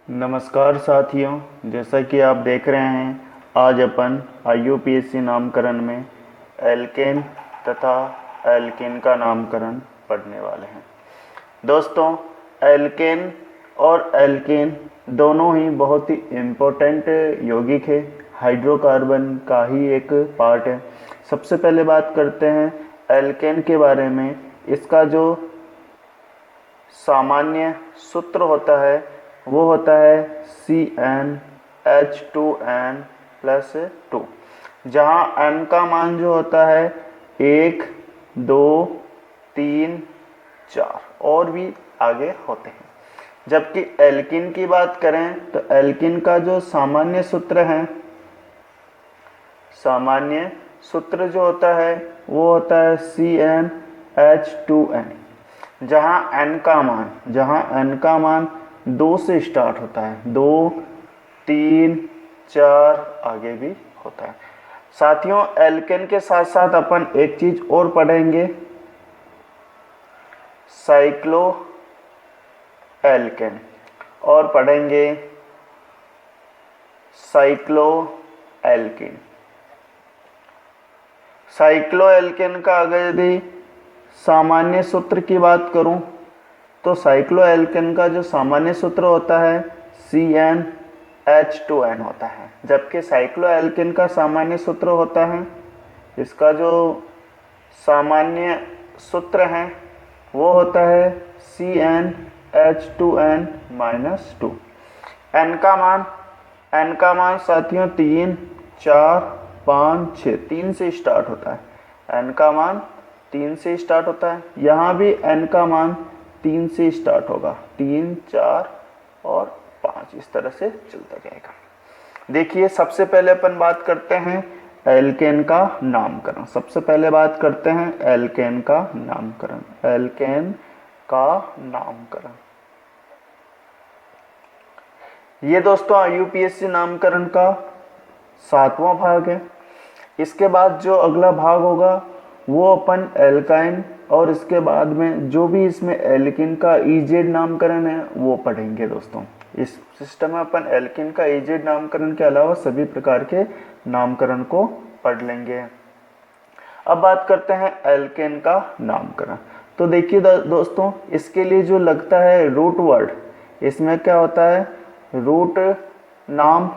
नमस्कार साथियों, जैसा कि आप देख रहे हैं, आज अपन IUPAC नामकरण में एल्केन तथा एल्केन का नामकरण पढ़ने वाले हैं। दोस्तों, एल्केन और एल्केन दोनों ही बहुत ही इम्पोर्टेंट यौगिक है, हाइड्रोकार्बन का ही एक पार्ट है। सबसे पहले बात करते हैं एल्केन के बारे में। इसका जो सामान्य सूत्र होता है वो होता है CnH2n+2, जहाँ n का मान जो होता है 1, 2, 3, 4 और भी आगे होते हैं। जबकि एल्किन की बात करें तो एल्किन का जो सामान्य सूत्र है, सामान्य सूत्र जो होता है वो होता है CnH2n, जहाँ n का मान 2 से स्टार्ट होता है, 2, 3, 4 आगे भी होता है। साथियों, एल्केन के साथ साथ अपन एक चीज और पढ़ेंगे, साइक्लो एल्केन, और पढ़ेंगे साइक्लो एल्केन। साइक्लो एल्केन का अगर यदि सामान्य सूत्र की बात करूं तो साइक्लो एल्केन का जो सामान्य सूत्र होता है CnH2n होता है, जबकि साइक्लो एल्केन का सामान्य सूत्र होता है, इसका जो सामान्य सूत्र है वो होता है CnH2n-2। n का मान साथियों 3, 4, 5, 6, 3 से स्टार्ट होता है। n का मान 3 से स्टार्ट होता है, यहाँ भी n का मान 3 से स्टार्ट होगा, 3, 4 और 5 इस तरह से चलता जाएगा। देखिए, सबसे पहले अपन बात करते हैं एल्केन का नामकरण। सबसे पहले बात करते हैं एल्केन का नामकरण। एल्केन का नामकरण, ये दोस्तों IUPAC नामकरण का 7वां भाग है। इसके बाद जो अगला भाग होगा वो अपन एल्काइन, और इसके बाद में जो भी इसमें एल्किन का EZ नामकरण है वो पढ़ेंगे। दोस्तों, इस सिस्टम में अपन एल्किन का EZ नामकरण के अलावा सभी प्रकार के नामकरण को पढ़ लेंगे। अब बात करते हैं एल्केन का नामकरण। तो देखिए दोस्तों, इसके लिए जो लगता है रूट वर्ड, इसमें क्या होता है, रूट नाम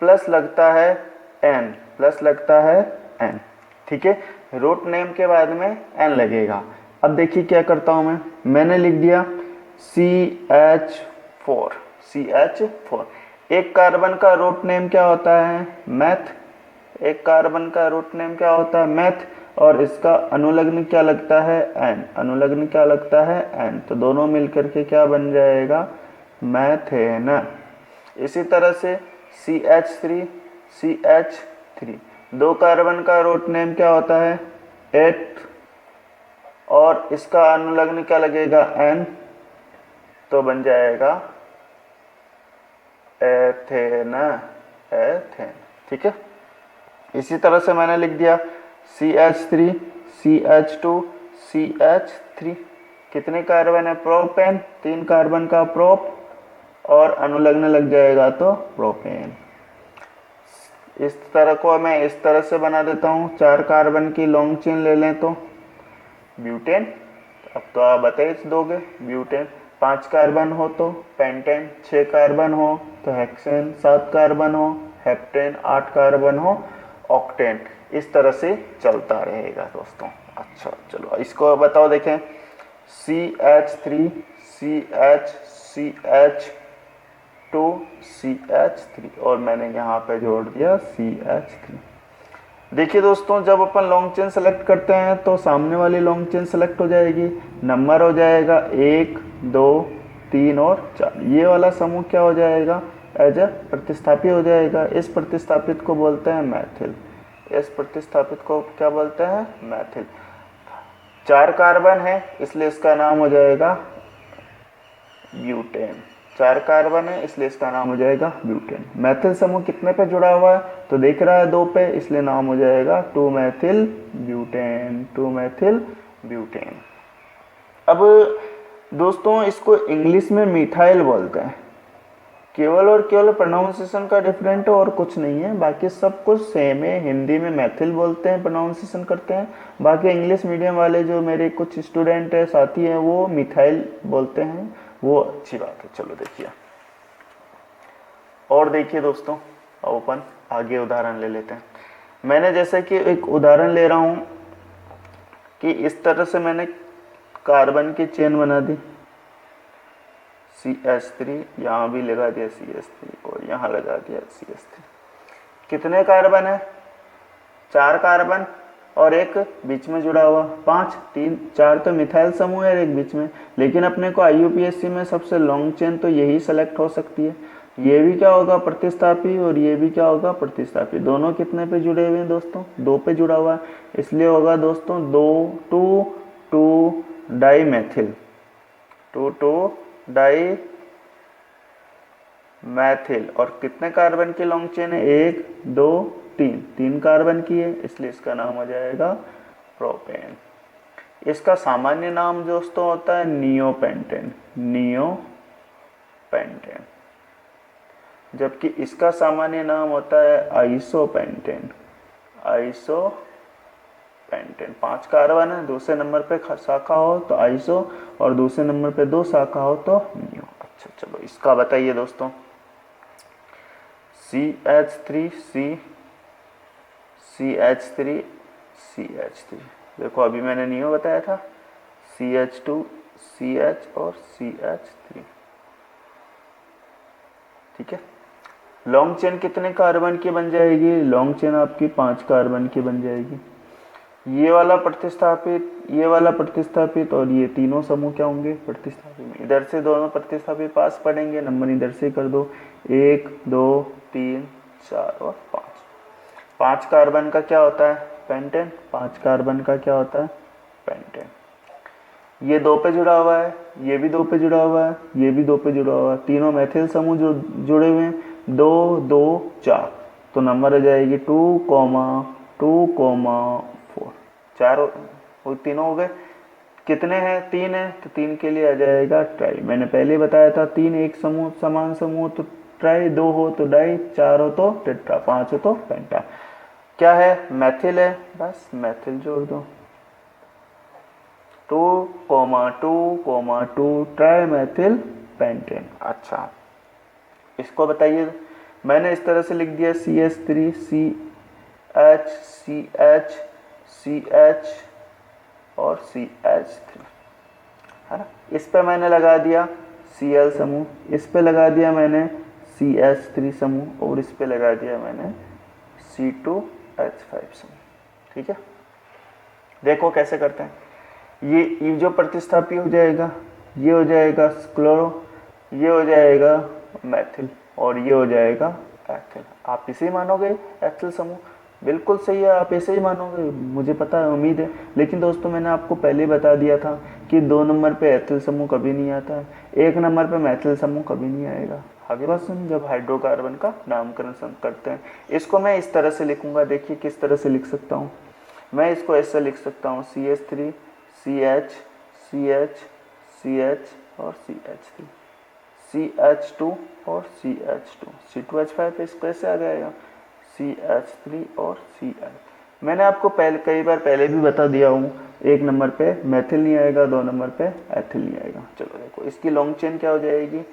प्लस लगता है n, ठीक है। रूट नेम के बाद में n लगेगा। अब देखिए क्या करता हूं मैंने लिख दिया CH4। एक कार्बन का रूट नेम क्या होता है, मैथ। एक कार्बन का रूट नेम क्या होता है, मैथ, और इसका अनुलग्न क्या लगता है, n। तो दोनों मिलकर के क्या बन जाएगा, मैथेन। इसी तरह से CH3। दो कार्बन का रूट नेम क्या होता है, 8, और इसका अनुलग्न क्या लगेगा, n, तो बन जाएगा एथेन। ठीक है। इसी तरह से मैंने लिख दिया CH3, CH2, CH3। कितने कार्बन है, प्रोपेन, 3 कार्बन का प्रोप, और अनुलग्न लग जाएगा तो प्रोपेन। इस तरह को मैं इस तरह से बना देता हूँ। 4 कार्बन की लॉन्ग चेन ले लें तो ब्यूटेन। अब तो आप बता दोगे ब्यूटेन। 5 कार्बन हो तो पेंटेन, 6 कार्बन हो तो हेक्सेन, 7 कार्बन हो हेप्टेन, 8 कार्बन हो ऑक्टेन। इस तरह से चलता रहेगा दोस्तों। अच्छा, चलो इसको बताओ, देखें CH3, CH2, CH3, और मैंने यहाँ पे जोड़ दिया CH3। देखिए दोस्तों, जब अपन लॉन्ग चेन सेलेक्ट करते हैं तो सामने वाली लॉन्ग चेन सेलेक्ट हो जाएगी, नंबर हो जाएगा 1, 2, 3 और 4। ये वाला समूह क्या हो जाएगा, एज ए प्रतिस्थापी हो जाएगा। इस प्रतिस्थापित को बोलते हैं मैथिल। इस प्रतिस्थापित को क्या बोलते हैं, मैथिल। 4 कार्बन है इसलिए इसका नाम हो जाएगा ब्यूटेन। 4 कार्बन है इसलिए इसका नाम हो जाएगा ब्यूटेन। मैथिल समूह कितने पे जुड़ा हुआ है, तो देख रहा है 2 पे, इसलिए नाम हो जाएगा 2-मेथिल ब्यूटेन। अब दोस्तों, इसको इंग्लिश में मिथाइल बोलते हैं। केवल और केवल प्रोनाउंसिएशन का डिफरेंट है और कुछ नहीं है, बाकी सब कुछ सेम है। हिंदी में मैथिल बोलते हैं, प्रोनाउंसिएशन करते हैं। बाकी इंग्लिश मीडियम वाले जो मेरे कुछ स्टूडेंट है, साथी हैं, वो मिथाइल बोलते हैं, वो अच्छी बात है। चलो देखिए और देखिए दोस्तों, अब अपन आगे उदाहरण ले लेते हैं। मैंने जैसे कि एक उदाहरण ले रहा हूँ कि इस तरह से मैंने कार्बन की चेन बना दी, CH3, यहाँ भी लगा दिया CH3 और यहाँ लगा दिया CH3। कितने कार्बन है? 4 कार्बन और एक बीच में जुड़ा हुआ 5, 3, 4 तो मिथाइल समूह है, एक बीच में। लेकिन अपने को IUPAC में सबसे लॉन्ग चेन तो यही सेलेक्ट हो सकती है। ये भी क्या होगा? प्रतिस्थापी, और ये भी क्या होगा? प्रतिस्थापी। दोनों कितने पे जुड़े हुए हैं दोस्तों? 2 पे जुड़ा हुआ है, इसलिए होगा दोस्तों 2 डाई मैथिल, 2 डाई मैथिल। और कितने कार्बन की लॉन्ग चेन है? 1 2 3 कार्बन की है, इसलिए इसका नाम हो जाएगा प्रोपेन। इसका सामान्य नाम दोस्तों होता है नियोपेंटेन, नियोपेंटेन। जबकि इसका सामान्य नाम होता है आइसोपेंटेन, आइसोपेंटेन। 5 कार्बन है, दूसरे नंबर पे शाखा हो तो आइसो और दूसरे नंबर पे 2 शाखा हो तो नियो। अच्छा चलो इसका बताइए दोस्तों। CH3 CH3 CH3। देखो अभी मैंने नियो बताया था, CH2 CH और CH3। ठीक है। लॉन्ग चेन कितने कार्बन की बन जाएगी? लॉन्ग चेन आपकी 5 कार्बन की बन जाएगी। ये वाला प्रतिस्थापित, ये वाला प्रतिस्थापित और ये तीनों समूह क्या होंगे? प्रतिस्थापित में। इधर से दोनों प्रतिस्थापित पास पड़ेंगे, नंबर इधर से कर दो, 1 2 3 4 और 5। 5 कार्बन का क्या होता है? पेंटेन। 5 कार्बन का क्या होता है? पेंटेन। ये 2 पे जुड़ा हुआ है, ये भी 2 पे जुड़ा हुआ है, ये भी 2 पे जुड़ा हुआ है। तीनों मैथिल समूह जो जुड़े हुए हैं, 2 2 4, तो नंबर आ जाएगी 2,4। 4 वो तीनों हो गए। कितने हैं? 3 है, तो 3 के लिए आ जाएगा ट्राई। मैंने पहले बताया था 3 एक समूह समान समूह तो ट्राई, 2 हो तो डाई, 4 हो तो टेट्रा, 5 हो तो पेंटा। क्या है? मैथिल है, बस मैथिल जोड़ दो। 2,2,2 ट्राई मैथिल पेंटेन। अच्छा इसको बताइए। मैंने इस तरह से लिख दिया CH3 CH CH CH और CH3, है ना। इस पे मैंने लगा दिया Cl समूह, इस पे लगा दिया मैंने CH3 समूह और इस पे लगा दिया मैंने C2H5 समूह। ठीक है। देखो कैसे करते हैं। ये जो प्रतिस्थापी हो जाएगा, ये हो जाएगा क्लोरो, ये हो जाएगा मैथिल और ये हो जाएगा एथिल। आप इसे ही मानोगे एथिल समूह? बिल्कुल सही है, आप ऐसे ही मानोगे, मुझे पता है, उम्मीद है। लेकिन दोस्तों मैंने आपको पहले बता दिया था कि 2 नंबर पे एथिल समूह कभी नहीं आता है, 1 नंबर पे मैथिल समूह कभी नहीं आएगा। आगे बात सुन, जब हाइड्रोकार्बन का नामकरण करते हैं। इसको मैं इस तरह से लिखूंगा, देखिए किस तरह से लिख सकता हूँ। मैं इसको ऐसे लिख सकता हूँ, CH3 CH CH CH और CH3, CH2 और CH2, C2H5 इसको ऐसे आ जाएगा, CH3 और CH। मैंने आपको पहले कई बार पहले भी बता दिया हूँ, 1 नंबर पे मैथिल नहीं आएगा, 2 नंबर पे एथिल नहीं आएगा। चलो देखो इसकी लॉन्ग चेन क्या हो जाएगी?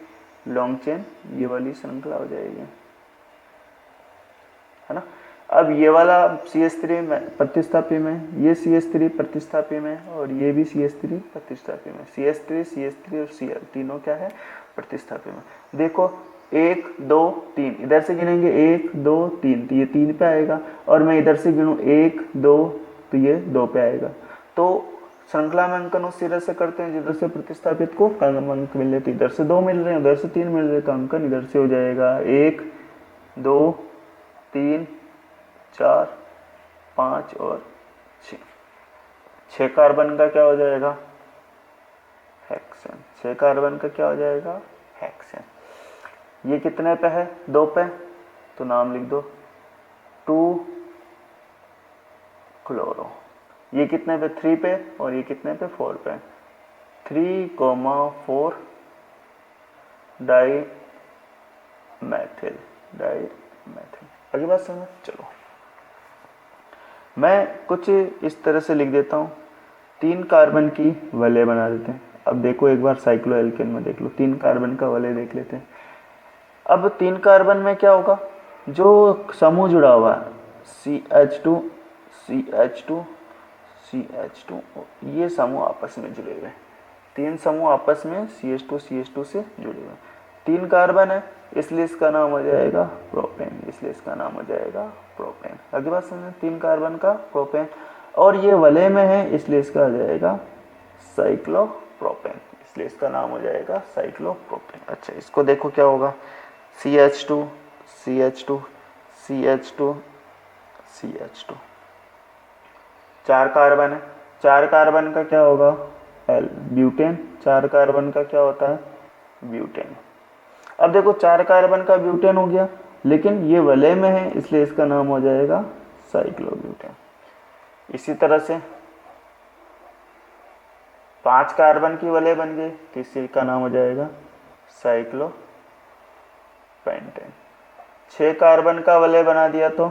लॉन्ग चेन ये वाली श्रृंखला हो जाएगी, है ना। अब ये वाला CH3 प्रतिस्थापी में, ये CH3 प्रतिस्थापी में और ये भी CH3 प्रतिस्थापी में। CH3 और Cl तीनों क्या है? प्रतिस्थापी में। देखो 1 2 3 इधर से गिनेंगे, 1 2 3 तो ये 3 पे आएगा, और मैं इधर से गिनूँ 1 2 तो ये 2 पे आएगा। तो श्रृंखला में अंकन उस तरह से करते हैं जिधर से प्रतिस्थापित को कम अंक मिल रहे, तो इधर से 2 मिल रहे हैं, उधर से 3 मिल रहे, तो अंकन इधर से हो जाएगा 1 2 3 4 5 और 6। 6 कार्बन का क्या हो जाएगा? हेक्सेन। 6 कार्बन का क्या हो जाएगा? हेक्सेन। ये कितने पे है? 2 पे, तो नाम लिख दो 2 क्लोरो। ये कितने पे? 3 पे, और ये कितने पे? 4 पे। 3,4 डाई मैथिल, डाई मैथिल। आगे बात समझ। चलो मैं कुछ इस तरह से लिख देता हूँ, 3 कार्बन की वलय बना देते हैं। अब देखो एक बार साइक्लोएल्केन में देख लो, 3 कार्बन का वलय देख लेते हैं। अब 3 कार्बन में क्या होगा, जो समूह जुड़ा हुआ है CH2 CH2 CH2, ये समूह आपस में जुड़े हुए हैं, 3 समूह आपस में CH2 CH2 से जुड़े हुए हैं। 3 कार्बन है इसलिए इसका नाम हो जाएगा प्रोपेन, इसलिए इसका नाम हो जाएगा प्रोपेन। अगली बात समझे, 3 कार्बन का प्रोपेन, और ये वलय में है इसलिए इसका हो जाएगा साइक्लोप्रोपेन, इसलिए इसका नाम हो जाएगा साइक्लोप्रोपेन। अच्छा इसको देखो क्या होगा, CH2 CH2 CH2 CH2, 4 carbon है, 4 कार्बन का क्या होगा L, ब्यूटेन। 4 कार्बन का क्या होता है ब्यूटेन। अब देखो 4 कार्बन का ब्यूटेन हो गया, लेकिन ये वलय में है इसलिए इसका नाम हो जाएगा साइक्लोब्यूटेन। इसी तरह से 5 कार्बन की वलय बन गई तो इसी का नाम हो जाएगा साइक्लोपेंटेन। 6 कार्बन का वलय बना दिया तो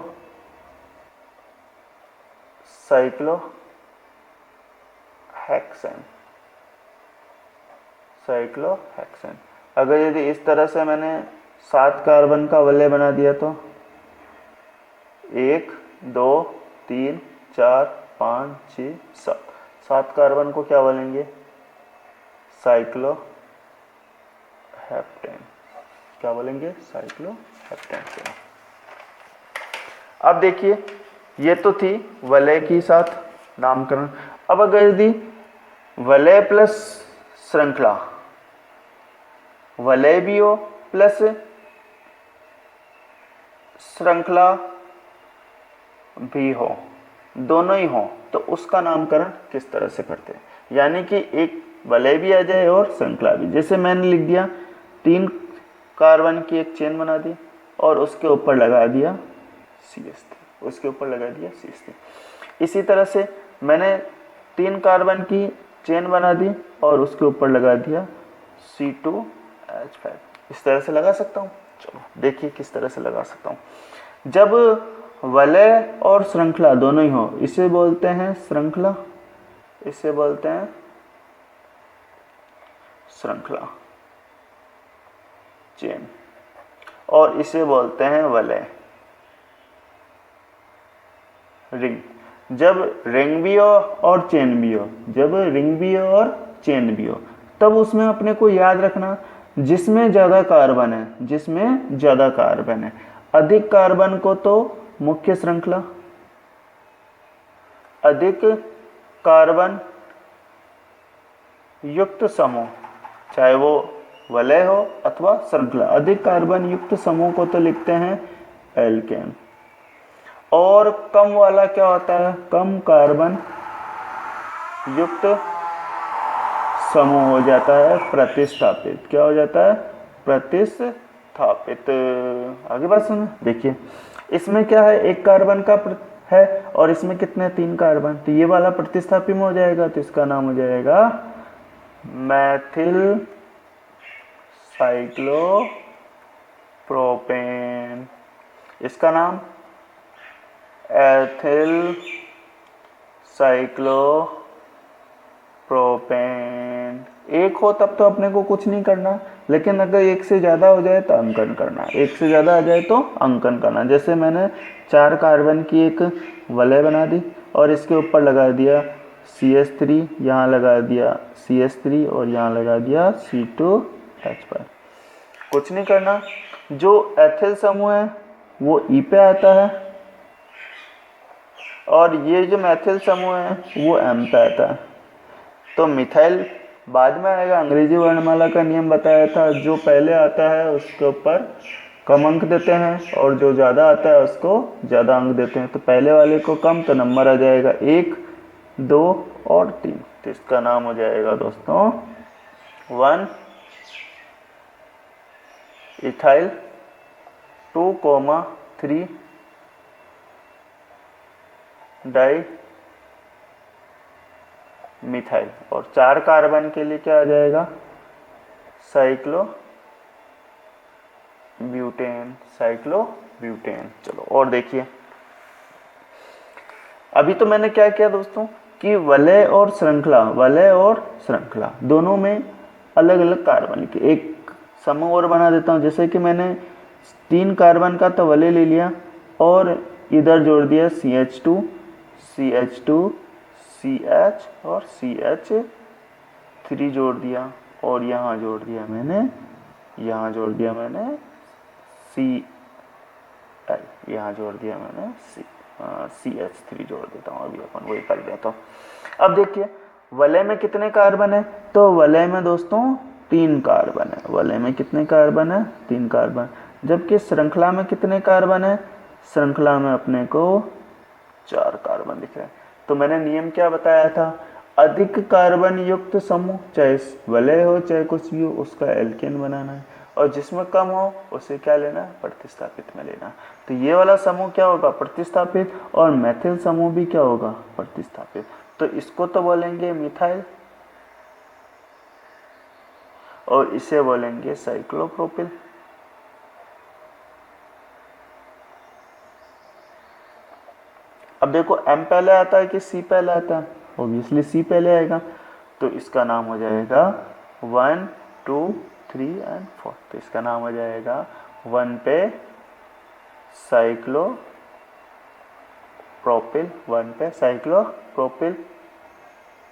साइक्लोहेक्सेन, साइक्लोहेक्सेन। अगर यदि इस तरह से मैंने 7 कार्बन का वलय बना दिया तो 1 2 3 4 5 6 7, 7 कार्बन को क्या बोलेंगे साइक्लोहेप्टेन, क्या बोलेंगे साइक्लोहेप्टेन। अब देखिए ये तो थी वलय के साथ नामकरण। अब अगर यदि वलय प्लस श्रृंखला, वलय भी हो प्लस श्रृंखला भी हो, दोनों ही हो, तो उसका नामकरण किस तरह से करते हैं, यानी कि एक वलय भी आ जाए और श्रृंखला भी। जैसे मैंने लिख दिया 3 कार्बन की एक चेन बना दी और उसके ऊपर लगा दिया CH3, उसके ऊपर लगा दिया CH3। इसी तरह से मैंने 3 कार्बन की चेन बना दी और उसके ऊपर लगा दिया C2H5, इस तरह से लगा सकता हूँ। चलो देखिए किस तरह से लगा सकता हूँ। जब वलय और श्रृंखला दोनों ही हो, इसे बोलते हैं श्रृंखला, इसे बोलते हैं श्रृंखला चेन, और इसे बोलते हैं वलय रिंग। जब रिंग भी हो और चेन भी हो, जब रिंग भी हो और चेन भी हो, तब उसमें अपने को याद रखना जिसमें ज़्यादा कार्बन है, जिसमें ज़्यादा कार्बन है, अधिक कार्बन को तो मुख्य श्रृंखला, अधिक कार्बन युक्त समूह, चाहे वो वलय हो अथवा श्रृंखला, अधिक कार्बन युक्त समूह को तो लिखते हैं एल्केन। और कम वाला क्या होता है, कम कार्बन युक्त समूह हो जाता है प्रतिस्थापित। क्या हो जाता है, प्रतिस्थापित। आगे बात सुनो, देखिए इसमें क्या है, 1 कार्बन का है और इसमें कितने 3 कार्बन, तो ये वाला प्रतिस्थापी में हो जाएगा, तो इसका नाम हो जाएगा मैथिल साइक्लोप्रोपेन, इसका नाम एथिल साइक्लोप्रोपेन। 1 हो तब तो अपने को कुछ नहीं करना, लेकिन अगर 1 से ज़्यादा हो जाए तो अंकन करना, 1 से ज़्यादा आ जाए तो अंकन करना। जैसे मैंने 4 कार्बन की एक वलय बना दी और इसके ऊपर लगा दिया CH3, यहाँ लगा दिया CH3 और यहाँ लगा दिया C2H5, कुछ नहीं करना। जो एथिल समूह है वो E पे आता है और ये जो मैथिल समूह है वो M पे आता है। तो मिथाइल बाद में आएगा, अंग्रेजी वर्णमाला का नियम बताया था, जो पहले आता है उसके ऊपर कम अंक देते हैं और जो ज़्यादा आता है उसको ज़्यादा अंक देते हैं। तो पहले वाले को कम, तो नंबर आ जाएगा 1 2 और 3, तो इसका नाम हो जाएगा दोस्तों 1 इथाइल 2,3 डाई मिथाइल। और 4 कार्बन के लिए क्या आ जाएगा, साइक्लो ब्यूटेन। Butane, cyclobutane. चलो और देखिए, अभी तो मैंने क्या किया दोस्तों कि वलय और श्रृंखला दोनों में अलग अलग कार्बन लिखे। एक समूह और बना देता हूँ, जैसे कि मैंने 3 कार्बन का तो वलय ले लिया और इधर जोड़ दिया CH2 CH और CH3 जोड़ दिया, और यहाँ जोड़ दिया मैंने CH3 जोड़ देता हूँ। अभी अपन वही कर देता हूँ। अब देखिए वलय में कितने कार्बन है, तो वलय में दोस्तों 3 कार्बन है। वलय में कितने कार्बन है? 3 कार्बन। जबकि श्रृंखला में कितने कार्बन है? श्रृंखला में अपने को 4 कार्बन दिख रहे हैं। तो मैंने नियम क्या बताया था? अधिक कार्बन युक्त समूह, चाहे वलय हो चाहे कुछ भी हो, उसका एल्केन बनाना है, और जिसमें कम हो उसे क्या लेना? प्रतिस्थापित में लेना। तो ये वाला समूह क्या होगा? प्रतिस्थापित, और मेथिल समूह भी क्या होगा? प्रतिस्थापित। तो इसको तो बोलेंगे मिथाइल और इसे बोलेंगे साइक्लोप्रोपिल। अब देखो M पहले आता है कि C पहले आता है? ऑब्वियसली C पहले आएगा, तो इसका नाम हो जाएगा 1 2 3 और 4। तो इसका नाम हो जाएगा 1 पे साइक्लोप्रोपिल,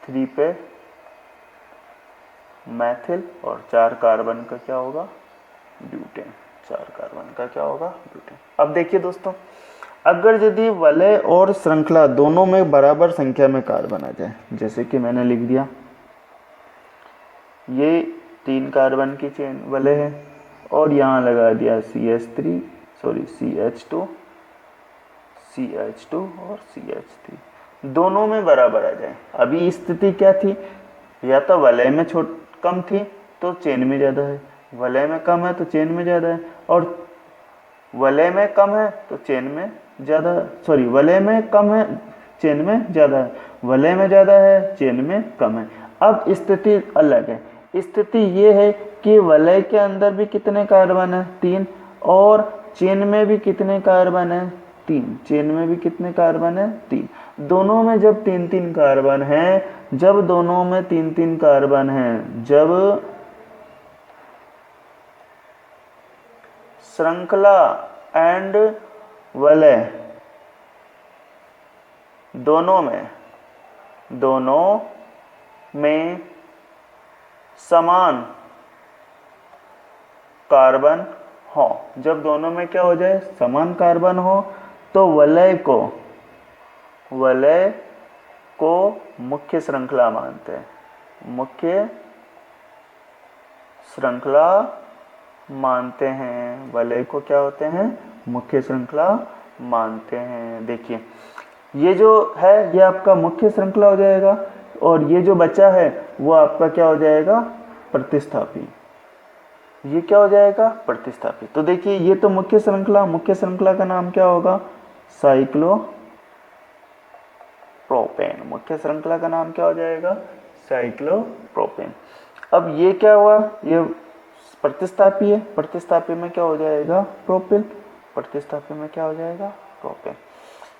3 पे मैथिल, और 4 कार्बन का क्या होगा? ब्यूटेन। 4 कार्बन का क्या होगा? ब्यूटेन। अब देखिए दोस्तों, अगर यदि वलय और श्रृंखला दोनों में बराबर संख्या में कार्बन आ जाए, जैसे कि मैंने लिख दिया ये 3 कार्बन की चेन वलय है, और यहाँ लगा दिया CH2 और CH3, दोनों में बराबर आ जाए। अभी स्थिति क्या थी? या तो वलय में कम थी तो चेन में ज़्यादा है, वलय में कम है तो चेन में ज़्यादा है, और वलय में कम है तो चेन में ज़्यादा, वलय में कम है चेन में ज़्यादा है, वलय में ज़्यादा है चेन में कम है। अब स्थिति अलग है। स्थिति ये है कि वलय के अंदर भी कितने कार्बन है? 3, और चेन में भी कितने कार्बन है? 3। चेन में भी कितने कार्बन है? 3। दोनों में जब 3-3 कार्बन है, जब श्रृंखला एंड वलय दोनों में समान कार्बन हो, जब दोनों में क्या हो जाए? समान कार्बन हो, तो वलय को मुख्य श्रृंखला मानते हैं। वलय को क्या होते हैं? मुख्य श्रृंखला मानते हैं। देखिए ये जो है ये आपका मुख्य श्रृंखला हो जाएगा, और ये जो बचा है वो आपका क्या हो जाएगा? प्रतिस्थापी। ये क्या हो जाएगा? प्रतिस्थापी। तो देखिए ये तो मुख्य श्रृंखला का नाम क्या होगा? साइक्लोप्रोपेन। मुख्य श्रृंखला का नाम क्या हो जाएगा? साइक्लोप्रोपेन। अब ये क्या हुआ? ये प्रतिस्थापी है, प्रतिस्थापी में क्या हो जाएगा? प्रोपिल। प्रतिस्थापी में क्या हो जाएगा? प्रोपेन।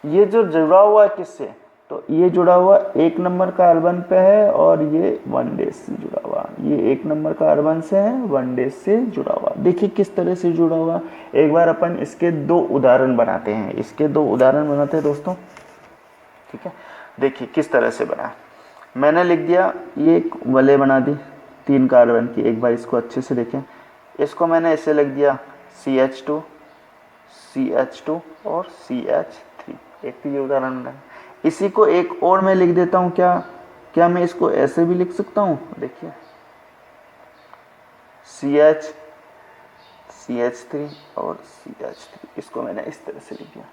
ये जो जुड़ा हुआ है किससे? तो ये जुड़ा हुआ 1 नंबर कार्बन पे है, और ये 1 डेज से जुड़ा हुआ। ये 1 नंबर कार्बन से है, 1 डेज से जुड़ा हुआ। देखिए किस तरह से जुड़ा हुआ। एक बार अपन इसके 2 उदाहरण बनाते हैं। दोस्तों, ठीक है। देखिए किस तरह से बना। मैंने लिख दिया, ये एक वलय बना दी 3 कार्बन की। एक बार इसको अच्छे से देखें। इसको मैंने ऐसे लिख दिया CH2 और CH3। एक तो ये उदाहरण है। इसी को एक और मैं लिख देता हूँ। क्या मैं इसको ऐसे भी लिख सकता हूँ? देखिए CH3 और CH3, इसको मैंने इस तरह से लिख दिया।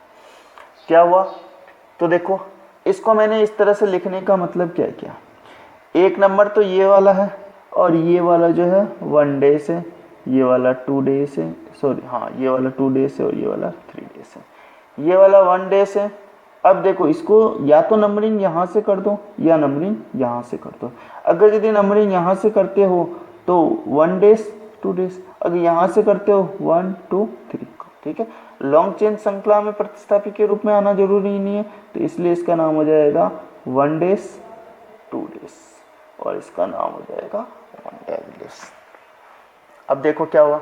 क्या हुआ? तो देखो इसको मैंने इस तरह से लिखने का मतलब क्या किया? 1 नंबर तो ये वाला है, और ये वाला जो है 1 डे से, ये वाला 2 डे से, ये वाला 2 डे से, और ये वाला 3 डे से, ये वाला 1 डे से। अब देखो इसको या तो नंबरिंग यहाँ से कर दो या नंबरिंग यहाँ से कर दो। अगर यदि नंबरिंग यहाँ से करते हो तो 1 डेज 2 डेज। अगर यहाँ से करते हो 1 2 3, ठीक है। लॉन्ग चेन श्रृंखला में प्रतिस्थापी के रूप में आना जरूरी नहीं है, तो इसलिए इसका नाम हो जाएगा 1 डेज 2 डेज, और इसका नाम हो जाएगा 1 डेज। अब देखो क्या हुआ,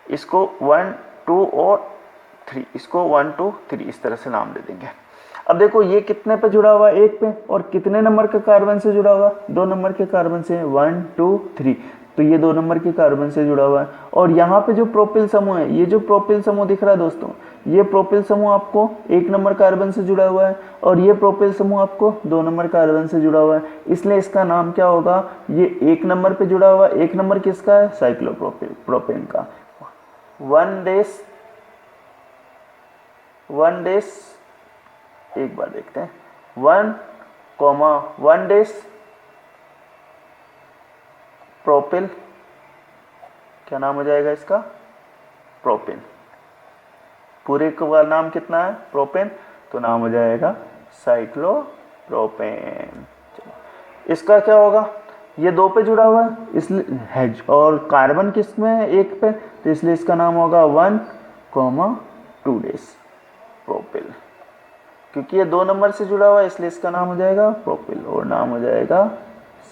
इसको 1 2 और 3, इसको 1 2 3 इस तरह से नाम दे देंगे। अब देखो ये कितने पे जुड़ा हुआ है, 1 पे, और कितने नंबर के कार्बन से जुड़ा हुआ, 2 नंबर के कार्बन से, 1 2 3, तो ये 2 नंबर के कार्बन से जुड़ा हुआ है। और यहाँ पे जो प्रोपिल समूह है, ये जो प्रोपिल समूह दिख रहा है दोस्तों, ये प्रोपिल समूह आपको 1 नंबर कार्बन से जुड़ा हुआ है, और ये प्रोपिल समूह आपको 2 नंबर कार्बन से जुड़ा हुआ है, इसलिए इसका नाम क्या होगा, ये 1 नंबर पे जुड़ा हुआ है। 1 नंबर किसका है, साइक्लोप्रोपेन का। 1 डेज, एक बार देखते हैं, 1 डेज प्रोपिल, क्या नाम हो जाएगा इसका, प्रोपेन। पूरे का नाम कितना है, प्रोपेन, तो नाम हो जाएगा साइक्लोप्रोपेन। इसका क्या होगा, ये 2 पे जुड़ा हुआ है इसलिए हैज, और कार्बन किस में है, 1 पे, तो इसलिए इसका नाम होगा 1 2 डेज प्रोपिल। क्योंकि ये 2 नंबर से जुड़ा हुआ है इसलिए इसका नाम हो जाएगा प्रोपिल, और नाम हो जाएगा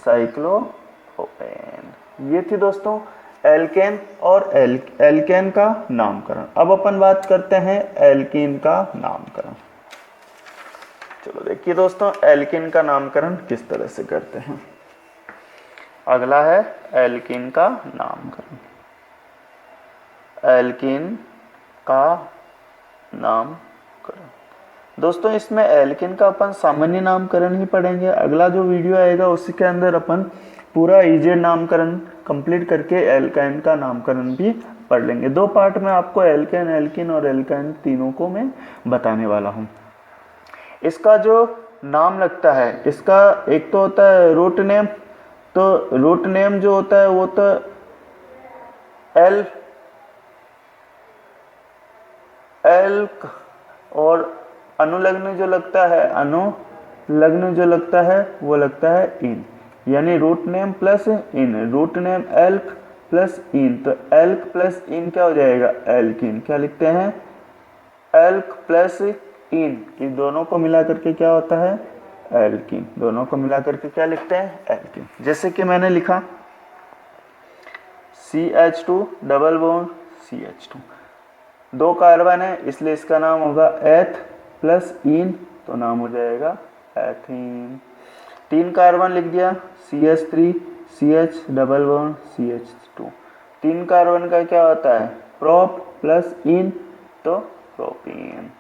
साइक्लोप्रोपेन। ये थी दोस्तों एल्केन और एल्केन का नामकरण। अब अपन बात करते हैं एल्कीन का नामकरण। चलो देखिए दोस्तों, एल्कीन का नामकरण किस तरह से करते हैं। अगला है एल्कीन का नामकरण। एल्कीन का नामकरण दोस्तों, इसमें एल्कीन का अपन सामान्य नामकरण ही पढ़ेंगे। अगला जो वीडियो आएगा उसके अंदर अपन पूरा इजेड नामकरण कंप्लीट करके एल्काइन का नामकरण भी पढ़ लेंगे। 2 पार्ट में आपको एल्केन, एल्कीन और एल्काइन तीनों को मैं बताने वाला हूँ। इसका जो नाम लगता है, इसका एक तो होता है रूट नेम, तो रूट नेम जो होता है वो तो एल्क, और अनुलग्न जो लगता है, अनुलग्न जो लगता है वो लगता है इन, यानी रूट नेम प्लस इन, रूट नेम एल्क प्लस इन, तो एल्क प्लस इन क्या हो जाएगा, एल्कीन। क्या लिखते हैं, एल्क प्लस इन, इस दोनों को मिला करके क्या होता है, एल्कीन। दोनों को मिला करके क्या लिखते हैं, एल्कीन। जैसे कि मैंने लिखा CH2 double bond CH2, 2 carbon है इसलिए इसका नाम होगा एथ प्लस इन, तो नाम हो जाएगा एथीन। 3 कार्बन लिख दिया CH3 CH double bond CH2, 3 carbon का क्या होता है, प्रोप प्लस इन, तो प्रोपीन।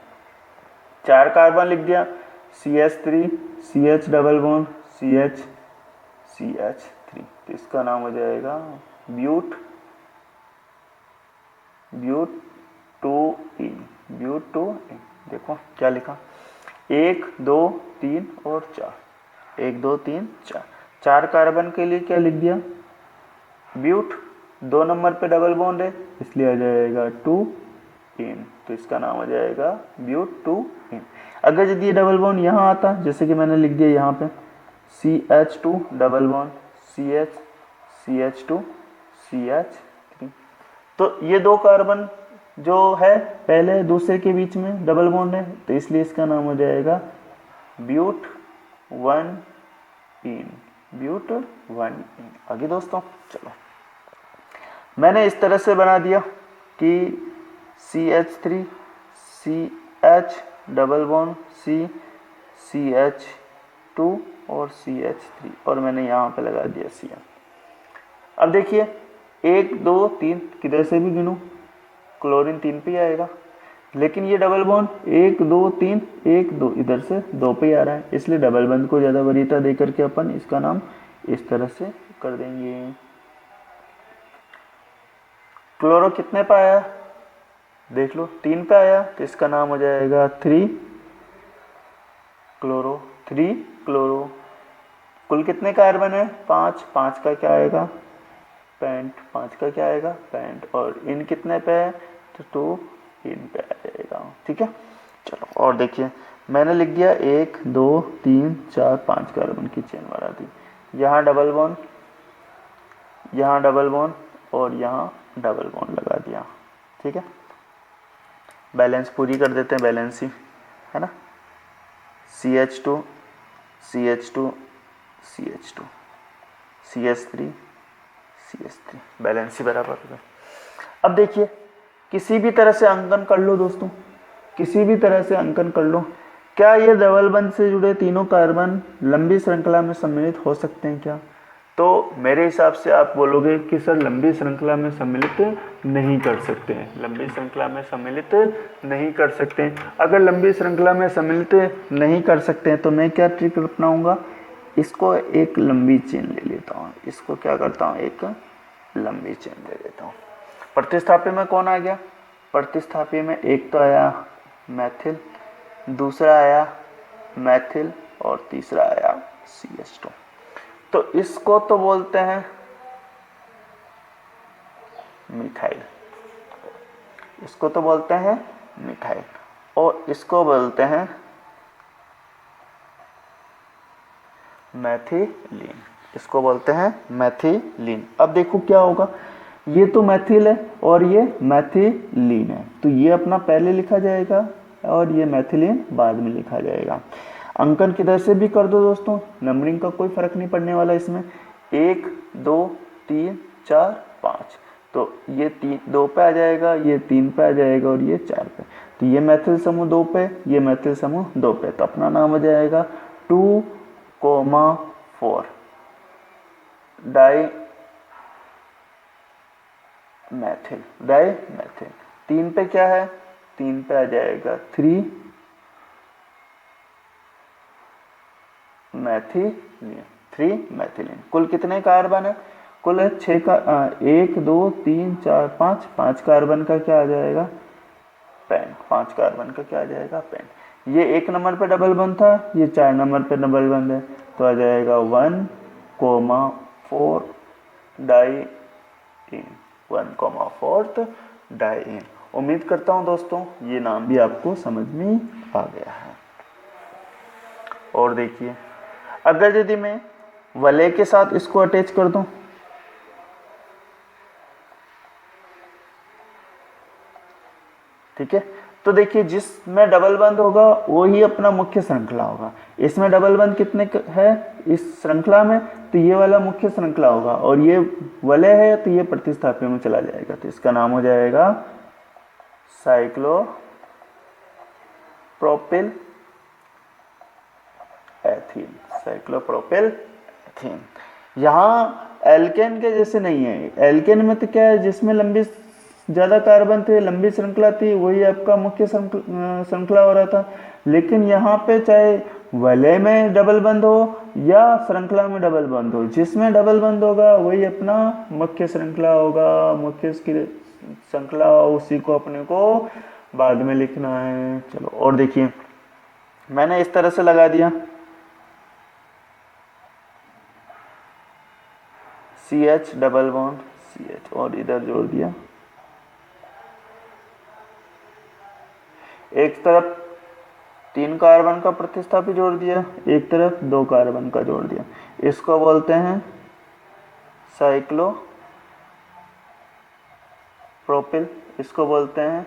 4 कार्बन लिख दिया CH3 CH double bond CH3, तो इसका नाम हो जाएगा ब्यूट 2 इन। देखो क्या लिखा, 1 2 3 और 4, 1 2 3 4, 4 कार्बन के लिए क्या लिख दिया, ब्यूट, 2 नंबर पे डबल बॉन्ड है इसलिए आ जाएगा 2 इन, तो इसका नाम हो जाएगा ब्यूट 2 इन। अगर यदि ये डबल बॉन्ड यहाँ आता, जैसे कि मैंने लिख दिया यहाँ पे CH2 double bond CH2 CH3, तो ये 2 कार्बन जो है पहले दूसरे के बीच में डबल बॉन्ड है, तो इसलिए इसका नाम हो जाएगा ब्यूट 1 इन, ब्यूट 1 इन। आगे दोस्तों चलो, मैंने इस तरह से बना दिया कि CH3 CH double bond CH2 और CH3, और मैंने यहाँ पे लगा दिया CN। अब देखिए 1 2 3 किधर से भी गिनूं क्लोरीन 3 पे आएगा, लेकिन ये डबल बॉन्ड 1 2 3 1 2 इधर से 2 पे आ रहा है, इसलिए डबल बॉन्ड को ज़्यादा वरीयता दे करके अपन इसका नाम इस तरह से कर देंगे। क्लोरो कितने पे आया, देख लो 3 पे आया, तो इसका नाम हो जाएगा 3 क्लोरो। कुल कितने कार्बन है, 5 का क्या आएगा, पेंट, 5 का क्या आएगा, पेंट, और इन कितने पे है, तो 2 इन पे आ जाएगा। ठीक है, चलो और देखिए मैंने लिख दिया 1 2 3 4 5 कार्बन की चेन बना दी, यहाँ डबल बॉन्ड और यहाँ डबल बॉन्ड लगा दिया, ठीक है। बैलेंस पूरी कर देते हैं, बैलेंस ही है ना, CH2 CH2 CH2 CH3 CH3, balance ही बराबर हो गया। अब देखिए किसी भी तरह से अंकन कर लो दोस्तों, किसी भी तरह से अंकन कर लो, क्या ये डबल बंध से जुड़े तीनों कार्बन लंबी श्रृंखला में सम्मिलित हो सकते हैं क्या? तो मेरे हिसाब से आप बोलोगे कि सर लंबी श्रृंखला में सम्मिलित नहीं कर सकते हैं, लंबी श्रृंखला में सम्मिलित नहीं कर सकते हैं। अगर लंबी श्रृंखला में सम्मिलित नहीं कर सकते हैं तो मैं क्या ट्रिक अपनाऊंगा, इसको एक लंबी चेन ले लेता हूँ, इसको क्या करता हूँ, एक लंबी चेन ले लेता हूँ। प्रतिस्थापी में कौन आ गया, प्रतिस्थापी में एक तो आया मैथिल, दूसरा आया मैथिल और तीसरा आया CH2। तो इसको तो बोलते हैं मिथाइल, इसको तो बोलते हैं मिथाइल और इसको बोलते हैं मैथिलीन, इसको बोलते हैं मैथिलीन। अब देखो क्या होगा, ये तो मैथिल है और ये मैथिलीन है, तो ये अपना पहले लिखा जाएगा और ये मैथिलीन बाद में लिखा जाएगा। अंकन किधर से भी कर दो दोस्तों, नंबरिंग का कोई फर्क नहीं पड़ने वाला इसमें, 1 2 3 4 5, तो ये 2 पे आ जाएगा, ये 3 पे आ जाएगा और ये 4 पे, तो ये मैथिल समूह 2 पे, ये मैथिल समूह 2 पे, तो अपना नाम हो जाएगा 2,4 डाई मैथिल, डाई मैथिल। 3 पे क्या है, 3 पे आ जाएगा 3 मैथिलीन, 3 मैथिलीन। कुल कितने कार्बन है, कुल है 6 का 1 2 3 4 5, 5 कार्बन का क्या आ जाएगा, पेंट, 5 कार्बन का क्या आ जाएगा, पेंट। ये 1 नंबर पे डबल बंद था, ये 4 नंबर पे डबल बंद है, तो आ जाएगा 1,4 डाई इन, 1,4 डाई इन। उम्मीद करता हूँ दोस्तों ये नाम भी आपको समझ में आ गया है। और देखिए अगर यदि मैं वलय के साथ इसको अटैच कर दूं, ठीक है, तो देखिए जिसमें डबल बंद होगा वो ही अपना मुख्य श्रृंखला होगा। इसमें डबल बंद कितने है इस श्रृंखला में, तो ये वाला मुख्य श्रृंखला होगा और ये वलय है तो ये प्रतिस्थापी में चला जाएगा, तो इसका नाम हो जाएगा साइक्लोप्रोपिल एथीन, साइक्लोप्रोपिल एथीन। यहाँ एल्केन के जैसे नहीं है, एल्केन में तो क्या है जिसमें लंबी ज़्यादा कार्बन थे, लंबी श्रृंखला थी, वही आपका मुख्य श्रृंखला हो रहा था। लेकिन यहाँ पे चाहे वलय में डबल बंद हो या श्रृंखला में डबल बंद हो, जिसमें डबल बंद होगा वही अपना मुख्य श्रृंखला होगा, मुख्य श्रृंखला, उसी को अपने को बाद में लिखना है। चलो और देखिए मैंने इस तरह से लगा दिया CH डबल बॉन्ड CH और इधर जोड़ दिया, एक तरफ 3 कार्बन का प्रतिस्थापी जोड़ दिया, एक तरफ 2 कार्बन का जोड़ दिया, इसको बोलते हैं साइक्लोप्रोपिल, इसको बोलते हैं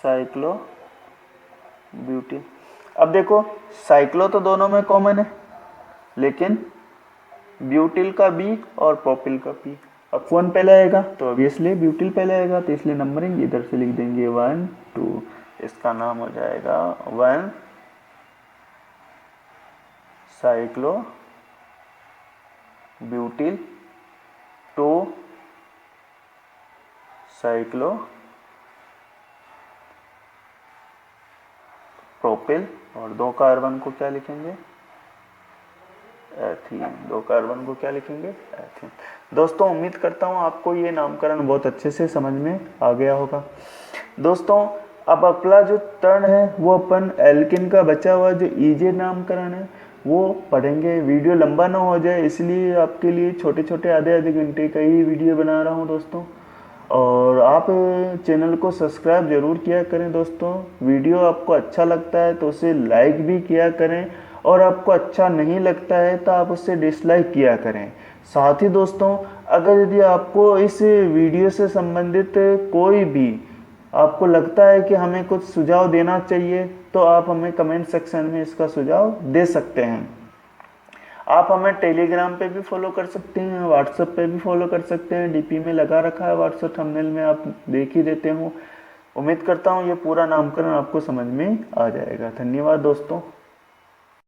साइक्लोब्यूटिल। अब देखो साइक्लो तो दोनों में कॉमन है, लेकिन ब्यूटिल का B और प्रोपिल का P, अब कौन पहले आएगा, तो ऑब्वियसली ब्यूटिल पहले आएगा, तो इसलिए नंबरिंग इधर से लिख देंगे 1 2, इसका नाम हो जाएगा 1 साइक्लो ब्यूटिल, 2 साइक्लो प्रोपिल और 2 कार्बन को क्या लिखेंगे, एथीन, 2 कार्बन को क्या लिखेंगे, एथीन। दोस्तों उम्मीद करता हूँ आपको ये नामकरण बहुत अच्छे से समझ में आ गया होगा। दोस्तों अब अगला जो टर्न है वो अपन एल्किन का बचा हुआ जो ईजे नामकरण है वो पढ़ेंगे। वीडियो लंबा ना हो जाए इसलिए आपके लिए छोटे छोटे आधे घंटे का ही वीडियो बना रहा हूँ दोस्तों। और आप चैनल को सब्सक्राइब जरूर किया करें दोस्तों। वीडियो आपको अच्छा लगता है तो उसे लाइक भी किया करें, और आपको अच्छा नहीं लगता है तो आप उससे डिसलाइक किया करें। साथ ही दोस्तों, अगर यदि आपको इस वीडियो से संबंधित कोई भी आपको लगता है कि हमें कुछ सुझाव देना चाहिए, तो आप हमें कमेंट सेक्शन में इसका सुझाव दे सकते हैं। आप हमें टेलीग्राम पे भी फॉलो कर सकते हैं, व्हाट्सएप पे भी फॉलो कर सकते हैं, डीपी में लगा रखा है व्हाट्सएप थंबनेल में, आप देख ही देते हो। उम्मीद करता हूँ ये पूरा नामकरण आपको समझ में आ जाएगा। धन्यवाद दोस्तों।